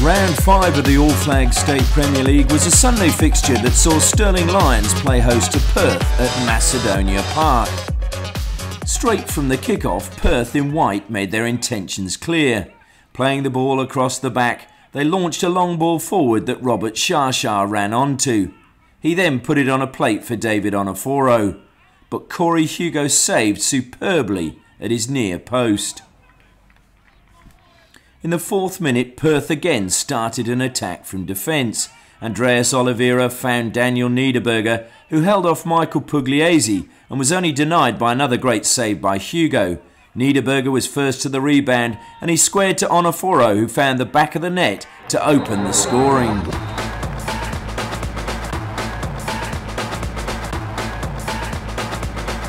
Round 5 of the All Flags State Premier League was a Sunday fixture that saw Stirling Lions play host to Perth at Macedonia Park. Straight from the kick-off, Perth in white made their intentions clear. Playing the ball across the back, they launched a long ball forward that Robert Shah ran onto. He then put it on a plate for David Onoforo, but Corey Hugo saved superbly at his near post. In the 4th minute, Perth again started an attack from defence. Andreas Oliveira found Daniel Niederberger, who held off Michael Pugliese and was only denied by another great save by Hugo. Niederberger was first to the rebound and he squared to Onoforo, who found the back of the net to open the scoring.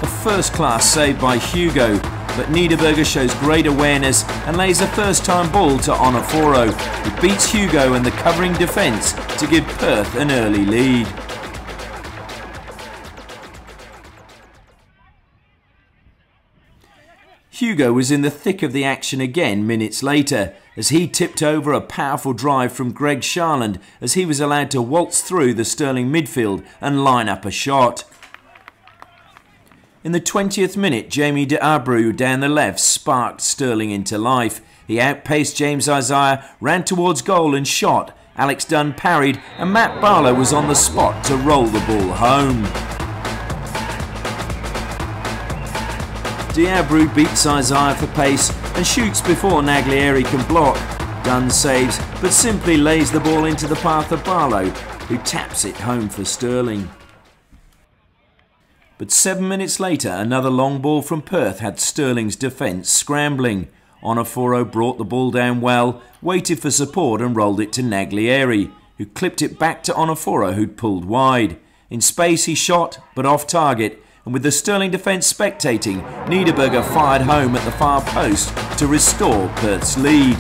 A first-class save by Hugo, but Niederberger shows great awareness and lays a first-time ball to Onoforo, who beats Hugo and the covering defence to give Perth an early lead. Hugo was in the thick of the action again minutes later, as he tipped over a powerful drive from Greg Sharland as he was allowed to waltz through the Stirling midfield and line up a shot. In the 20th minute, Jamie de Abreu down the left sparked Stirling into life. He outpaced James Isaiah, ran towards goal and shot. Alex Dunn parried and Matt Barlow was on the spot to roll the ball home. De Abreu beats Isaiah for pace and shoots before Naglieri can block. Dunn saves but simply lays the ball into the path of Barlow, who taps it home for Stirling. But 7 minutes later, another long ball from Perth had Stirling's defence scrambling. Onoforo brought the ball down well, waited for support and rolled it to Naglieri, who clipped it back to Onoforo, who'd pulled wide. In space he shot, but off target, and with the Stirling defence spectating, Niederberger fired home at the far post to restore Perth's lead.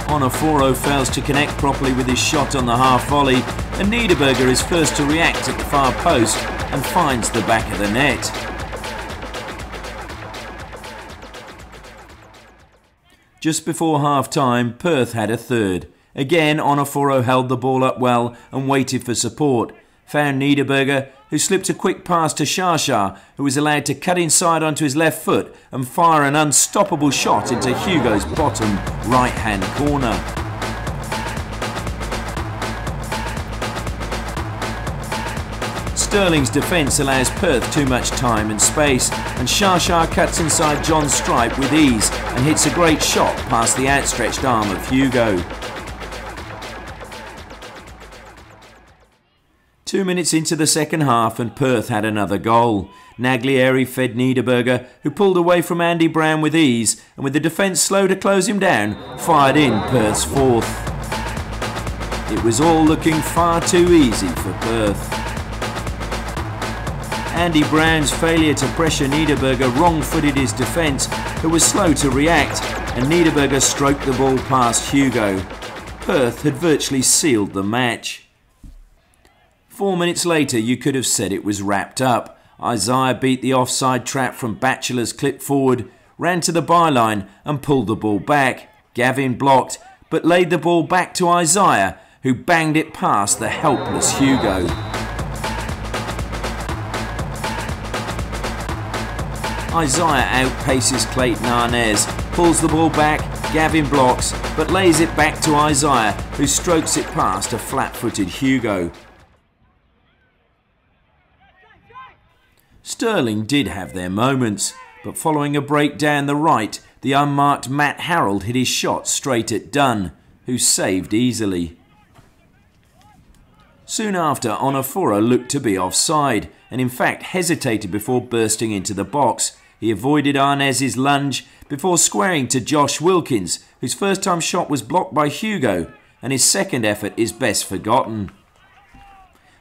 Onoforo fails to connect properly with his shot on the half volley, and Niederberger is first to react at the far post and finds the back of the net. Just before half-time, Perth had a third. Again, Onoforo held the ball up well and waited for support. Found Niederberger, who slipped a quick pass to Shah, who was allowed to cut inside onto his left foot and fire an unstoppable shot into Hugo's bottom right-hand corner. Stirling's defence allows Perth too much time and space, and Shah cuts inside John's stripe with ease and hits a great shot past the outstretched arm of Hugo. 2 minutes into the second half and Perth had another goal. Naglieri fed Niederberger, who pulled away from Andy Brown with ease and with the defence slow to close him down, fired in Perth's fourth. It was all looking far too easy for Perth. Andy Brown's failure to pressure Niederberger wrong-footed his defence, who was slow to react, and Niederberger stroked the ball past Hugo. Perth had virtually sealed the match. 4 minutes later, you could have said it was wrapped up. Isaiah beat the offside trap from Batchelor's clip forward, ran to the byline and pulled the ball back. Gavin blocked, but laid the ball back to Isaiah, who banged it past the helpless Hugo. Isaiah outpaces Clayton Arnez, pulls the ball back, Gavin blocks, but lays it back to Isaiah, who strokes it past a flat-footed Hugo. Stirling did have their moments, but following a break down the right, the unmarked Matt Harrold hit his shot straight at Dunn, who saved easily. Soon after, Onoforo looked to be offside, and in fact hesitated before bursting into the box. He avoided Arnez's lunge before squaring to Josh Wilkins, whose first-time shot was blocked by Hugo, and his second effort is best forgotten.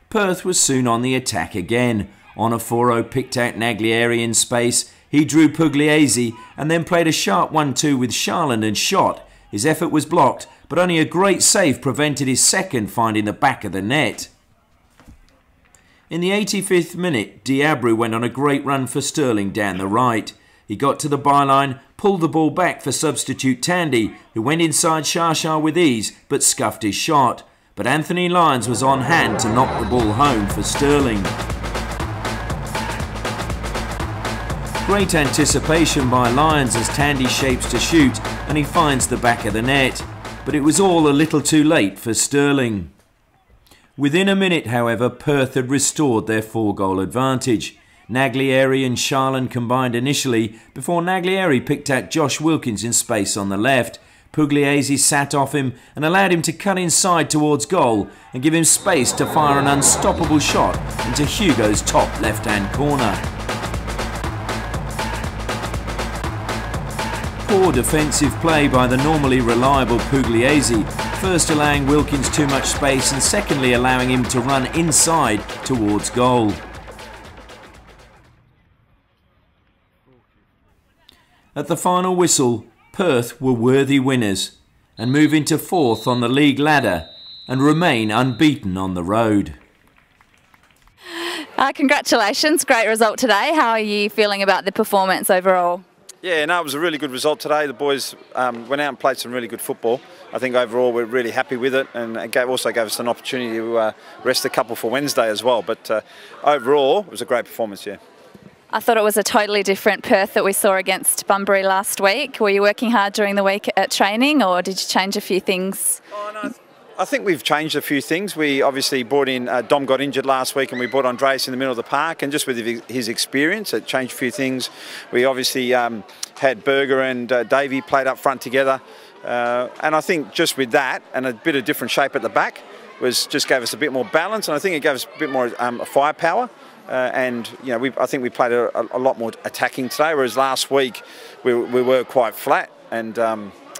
Perth was soon on the attack again. Onoforo picked out Naglieri in space, he drew Pugliese and then played a sharp 1-2 with Sharland and shot. His effort was blocked, but only a great save prevented his second finding the back of the net. In the 85th minute, de Abreu went on a great run for Stirling down the right. He got to the byline, pulled the ball back for substitute Tandy, who went inside Shah with ease but scuffed his shot. But Anthony Lyons was on hand to knock the ball home for Stirling. Great anticipation by Lyons as Tandy shapes to shoot and he finds the back of the net. But it was all a little too late for Stirling. Within a minute, however, Perth had restored their 4-goal advantage. Naglieri and Sharland combined initially before Naglieri picked out Josh Wilkins in space on the left. Pugliese sat off him and allowed him to cut inside towards goal and give him space to fire an unstoppable shot into Hugo's top left-hand corner. Poor defensive play by the normally reliable Pugliese, first allowing Wilkins too much space and secondly allowing him to run inside towards goal. At the final whistle, Perth were worthy winners and move into 4th on the league ladder and remain unbeaten on the road. Congratulations, great result today. How are you feeling about the performance overall? Yeah, no, it was a really good result today. The boys went out and played some really good football. I think overall we're really happy with it, and it also gave us an opportunity to rest a couple for Wednesday as well. But overall, it was a great performance, yeah. I thought it was a totally different Perth that we saw against Bunbury last week. Were you working hard during the week at training, or did you change a few things? Oh, no, I think we've changed a few things. We obviously brought in, Dom got injured last week and we brought Andreas in the middle of the park, and just with his experience it changed a few things. We obviously had Berger and Davey played up front together, and I think just with that and a bit of different shape at the back just gave us a bit more balance, and I think it gave us a bit more firepower. And you know, I think we played a lot more attacking today, whereas last week we were quite flat and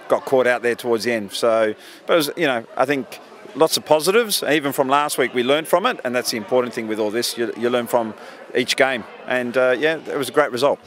got caught out there towards the end. So, but it was, you know, I think lots of positives. Even from last week, we learned from it, and that's the important thing with all this. You learn from each game, and yeah, it was a great result.